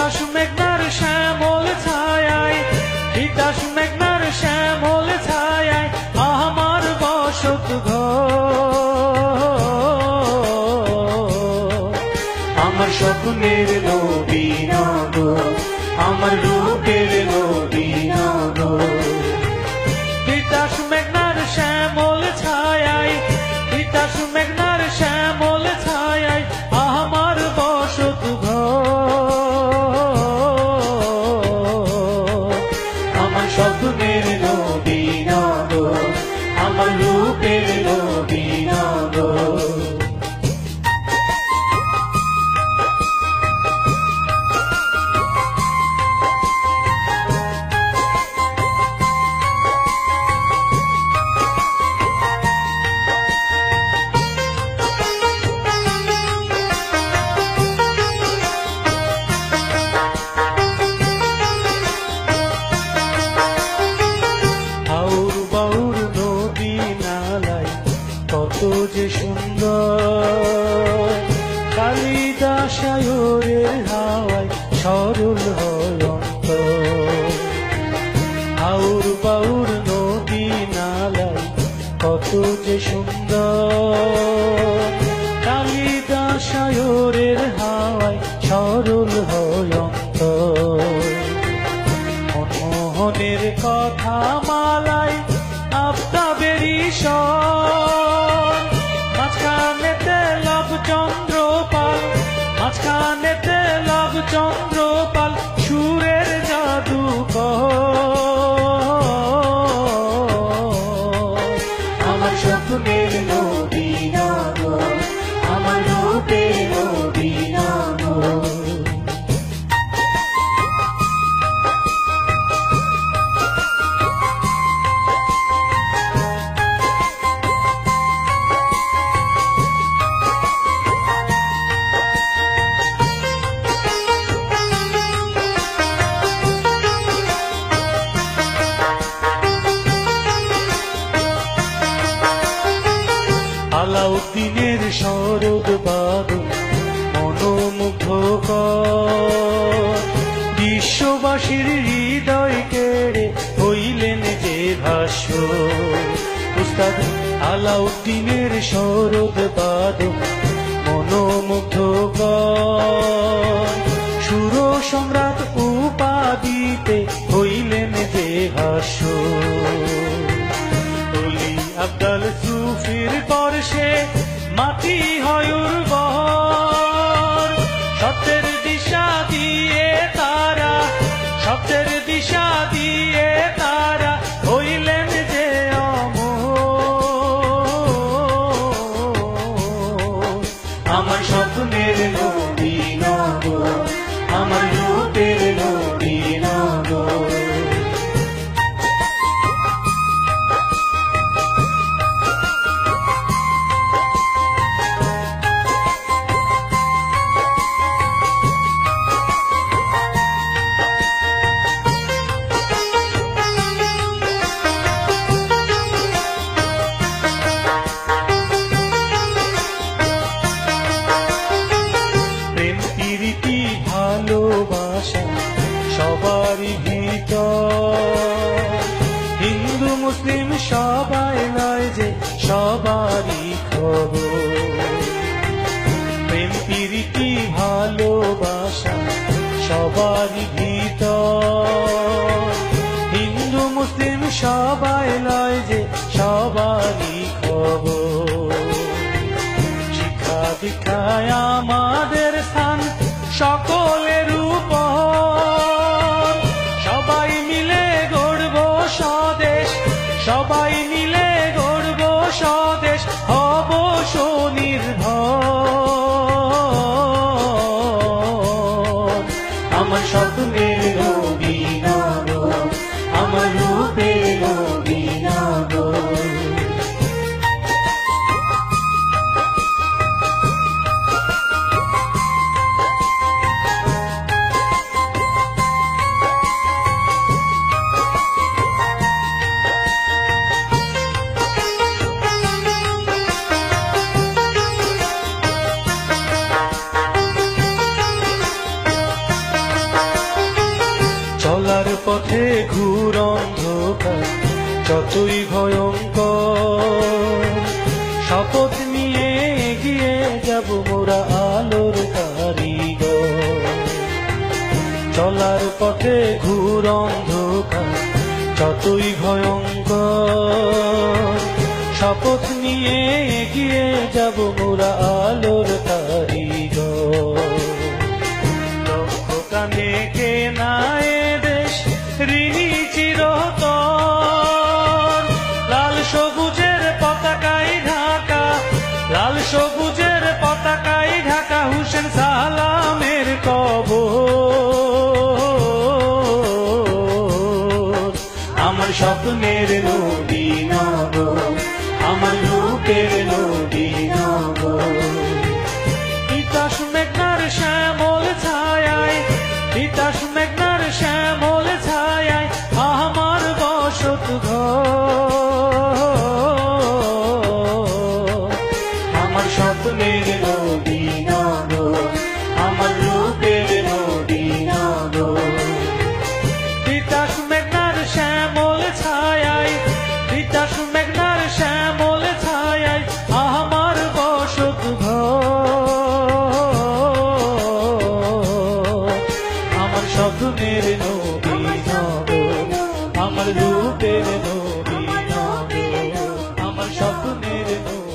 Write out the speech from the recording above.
তিতাস মেঘনার শ্যামল ছায়ায়, তিতাস মেঘনার শ্যামল ছায়ায় আমার বসত ঘর। আমার স্বপ্নের নবীনগর, আমার রূপের নবীনগর। তিতাস মেঘনার শ্যামল ছায়ায়, তিতাস মেঘনার শ্যামল ছায়ায় আমার বসত ঘর। আমার স্বপ্নের নবীনগর, আমার রূপের নবীনগর। কত যে সুন্দর কালিদাসায়রের হাওয়ায় সরল হয় অন্তর। আউর বাউর নদী নালায় কত যে সুন্দর কালিদাসায়রের হাওয়ায় সরল হয় অন্তর। মনমোহনের কথা মালায় আফতাবেরই স্বর, মাঝখানেতে লব চন্দ্রপাল, মাঝখানেতে লব চন্দ্রপাল সুরের জাদুকর। আমার স্বপ্নের নবীনগর, আমার রূপের নবীনগর। আলাউদ্দিনের শরৎ বাদল মনোমুগ্ধকর, বিশ্ববাসীর হৃদয় কেড়ে হইলেন যে ভাষ্য। উস্তাদ আলাউদ্দিনের শরৎ বাদল মনোমুগ্ধকর, সুর সম্রাট উপাধিতে হইলেন যে ভাষ্য। আব্দাল সুফির পরশে মাটি হয় উর্বর, সত্যের দিশা দিয়ে তারা, সত্যের দিশা দিয়ে তারা হইলেন যে অমর। আমার স্বপ্নের নবীনগর, আমার রূপের নবীনগর। ভালোবাসা সবারই ভিতর, হিন্দু মুসলিম সবাই নয় যে সবারই খবর। প্রেম প্রীতি ভালোবাসা সবারই ভিতর, হিন্দু মুসলিম সবাই নয় যে সবারই খবর। শিক্ষা দীক্ষায় আমাদের স্থান সকলের উপর, সবাই মিলে গড়ব স্বদেশ, সবাই মিলে গড়ব স্বদেশ, হব স্বনির্ভর। আমার স্বপ্নের নবীনগর, আমার রূপের নবীনগর। যতই ভয়ঙ্কর শপথ নিয়ে এগিয়ে যাব মোরা আলোর কারিগর। চলার পথে ঘুর অন্ধকার যতই ভয়ঙ্কর শপথ নিয়ে এগিয়ে যাব মোরা আলোর কারিগর। লক্ষ কানে কে না এ দেশ ঋণী চিরতর, লাল সবুজের পতাকায় ঢাকা, লাল সবুজের পতাকায় ঢাকা হোসেন সালামের কবর। আমার স্বপ্নের নবীনগর, আমার রূপের নবীনগর। তিতাস মেঘনার শ্যামল ছায়ায়, তিতাস মেঘনার শ্যামল ছায়ায় আমার বসত ঘর। আমার স্বপ্নের নবীনগর, আমার রূপের নবীনগর। তিতাস মেঘনার শ্যামল ছায়ায়, তিতাস মেঘনার শ্যামল ছায়ায় আমার বসত ঘর। আমার স্বপ্নের নবীনগর, আমার রূপের নবীনগর, আমার স্বপ্নের নবীনগর।